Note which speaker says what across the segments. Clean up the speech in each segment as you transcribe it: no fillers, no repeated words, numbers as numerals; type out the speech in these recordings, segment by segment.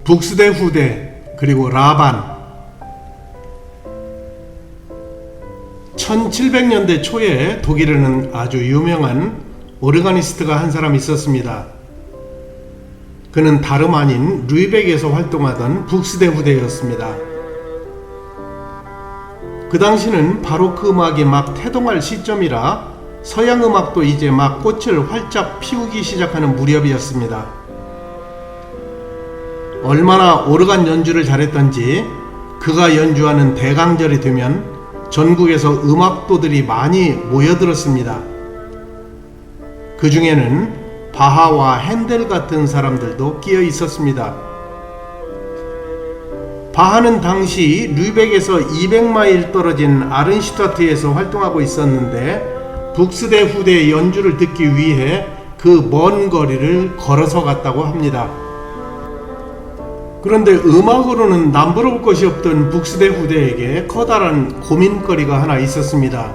Speaker 1: 북스대 후대 그리고 라반. 1700년대 초에 독일에는 아주 유명한 오르가니스트가 한 사람 있었습니다. 그는 다름 아닌 르이벡에서 활동하던 북스대 후대였습니다. 그 당시는 바로크 음악이 막 태동할 시점이라 서양 음악도 이제 막 꽃을 활짝 피우기 시작하는 무렵이었습니다. 얼마나 오르간 연주를 잘했던지 그가 연주하는 대강절이 되면 전국에서 음악도들이 많이 모여들었습니다. 그 중에는 바하와 핸델 같은 사람들도 끼어 있었습니다. 바하는 당시 르이벡에서 200마일 떨어진 아른슈타트에서 활동하고 있었는데 북스대 후대의 연주를 듣기 위해 그 먼 거리를 걸어서 갔다고 합니다. 그런데 음악으로는 남부러울 것이 없던 북스대 후대에게 커다란 고민거리가 하나 있었습니다.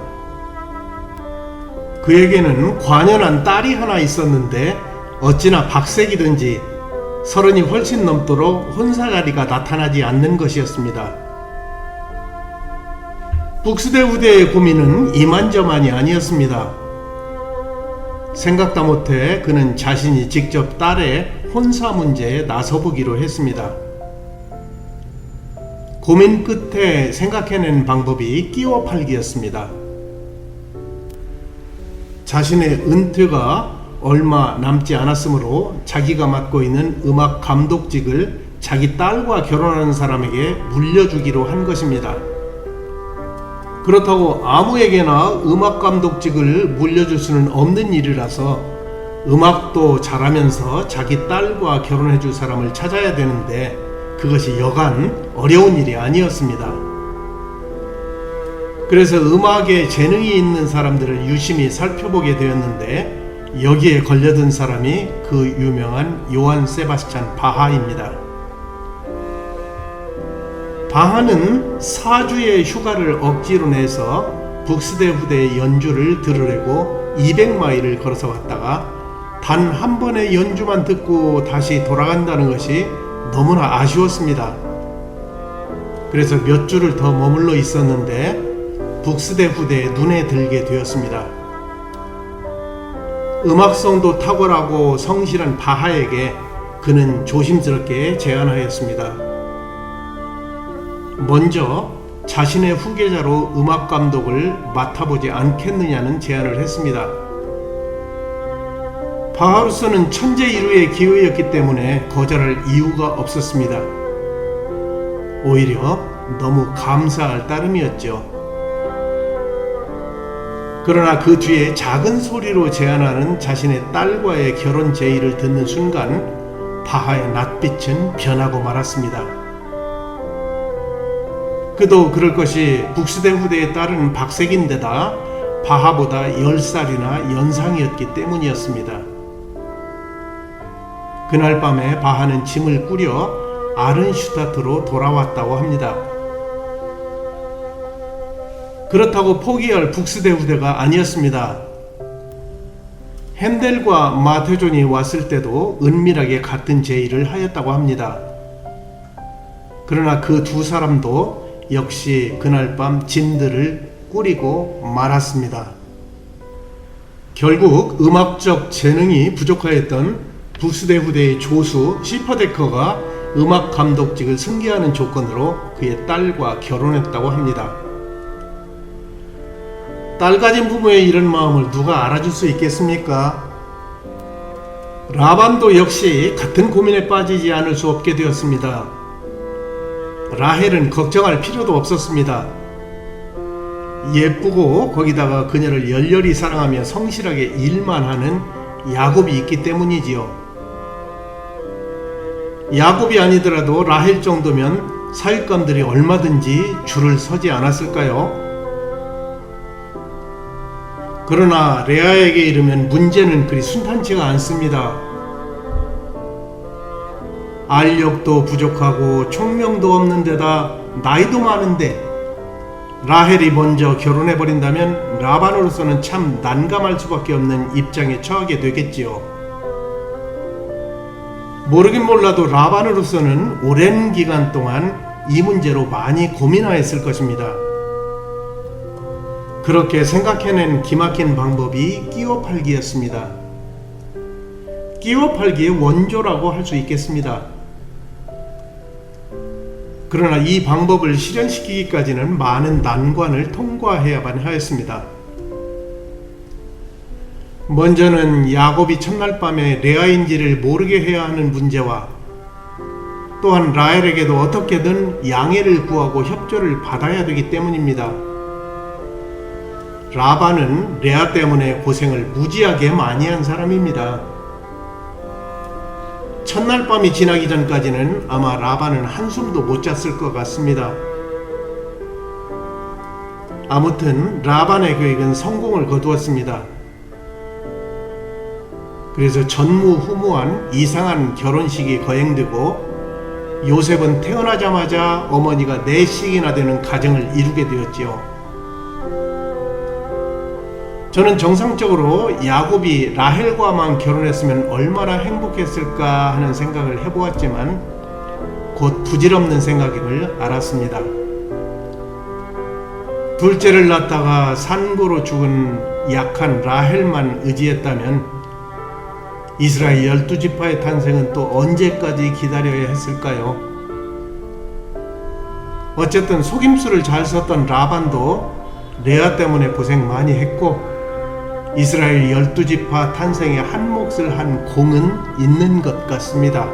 Speaker 1: 그에게는 관연한 딸이 하나 있었는데 어찌나 박색이든지 30이 훨씬 넘도록 혼사자리가 나타나지 않는 것이었습니다. 북스대 후대의 고민은 이만저만이 아니었습니다. 생각다 못해 그는 자신이 직접 딸의 혼사 문제에 나서보기로 했습니다. 고민 끝에 생각해낸 방법이 끼워 팔기였습니다. 자신의 은퇴가 얼마 남지 않았으므로 자기가 맡고 있는 음악 감독직을 자기 딸과 결혼하는 사람에게 물려주기로 한 것입니다. 그렇다고 아무에게나 음악 감독직을 물려줄 수는 없는 일이라서 음악도 잘하면서 자기 딸과 결혼해 줄 사람을 찾아야 되는데 그것이 여간 어려운 일이 아니었습니다. 그래서 음악에 재능이 있는 사람들을 유심히 살펴보게 되었는데 여기에 걸려든 사람이 그 유명한 요한 세바스찬 바하입니다. 바하는 4주의 휴가를 억지로 내서 북스대 후대의 연주를 들으려고 200마일을 걸어서 갔다가 단 한 번의 연주만 듣고 다시 돌아간다는 것이 너무나 아쉬웠습니다. 그래서 몇 주를 더 머물러 있었는데 북스대 후대의 눈에 들게 되었습니다. 음악성도 탁월하고 성실한 바하에게 그는 조심스럽게 제안하였습니다. 먼저 자신의 후계자로 음악 감독을 맡아보지 않겠느냐는 제안을 했습니다. 바하로서는 천재일우의 기회였기 때문에 거절할 이유가 없었습니다. 오히려 너무 감사할 따름이었죠. 그러나 그 뒤에 작은 소리로 제안하는 자신의 딸과의 결혼 제의를 듣는 순간 바하의 낯빛은 변하고 말았습니다. 그도 그럴 것이 북스대 후대의 딸은 박색인데다 바하보다 10살이나 연상이었기 때문이었습니다. 그날 밤에 바하는 짐을 꾸려 아른슈타트로 돌아왔다고 합니다. 그렇다고 포기할 북스대 후대가 아니었습니다. 핸델과 마테존이 왔을 때도 은밀하게 같은 제의를 하였다고 합니다. 그러나 그 두 사람도 역시 그날 밤 짐들을 꾸리고 말았습니다. 결국 음악적 재능이 부족하였던 북스대 후대의 조수 시퍼데커가 음악 감독직을 승계하는 조건으로 그의 딸과 결혼했다고 합니다. 딸 가진 부모의 이런 마음을 누가 알아줄 수 있겠습니까? 라반도 역시 같은 고민에 빠지지 않을 수 없게 되었습니다. 라헬은 걱정할 필요도 없었습니다. 예쁘고 거기다가 그녀를 열렬히 사랑하며 성실하게 일만 하는 야곱이 있기 때문이지요. 야곱이 아니더라도 라헬 정도면 사육감들이 얼마든지 줄을 서지 않았을까요? 그러나 레아에게 이르면 문제는 그리 순탄치가 않습니다. 알력도 부족하고 총명도 없는 데다 나이도 많은데 라헬이 먼저 결혼해버린다면 라반으로서는 참 난감할 수밖에 없는 입장에 처하게 되겠지요. 모르긴 몰라도 라반으로서는 오랜 기간 동안 이 문제로 많이 고민하였을 것입니다. 그렇게 생각해낸 기막힌 방법이 끼워 팔기였습니다. 끼워 팔기의 원조라고 할 수 있겠습니다. 그러나 이 방법을 실현시키기까지는 많은 난관을 통과해야만 하였습니다. 먼저는 야곱이 첫날 밤에 레아인지를 모르게 해야 하는 문제와 또한 라헬에게도 어떻게든 양해를 구하고 협조를 받아야 되기 때문입니다. 라반은 레아 때문에 고생을 무지하게 많이 한 사람입니다. 첫날 밤이 지나기 전까지는 아마 라반은 한숨도 못 잤을 것 같습니다. 아무튼 라반의 계획은 성공을 거두었습니다. 그래서 전무후무한 이상한 결혼식이 거행되고 요셉은 태어나자마자 어머니가 4씩이나 되는 가정을 이루게 되었지요. 저는 정상적으로 야곱이 라헬과만 결혼했으면 얼마나 행복했을까 하는 생각을 해보았지만 곧 부질없는 생각임을 알았습니다. 둘째를 낳다가 산고로 죽은 약한 라헬만 의지했다면 이스라엘 12지파의 탄생은 또 언제까지 기다려야 했을까요? 어쨌든 속임수를 잘 썼던 라반도 레아 때문에 고생 많이 했고 이스라엘 12지파 탄생에 한 몫을 한 공은 있는 것 같습니다.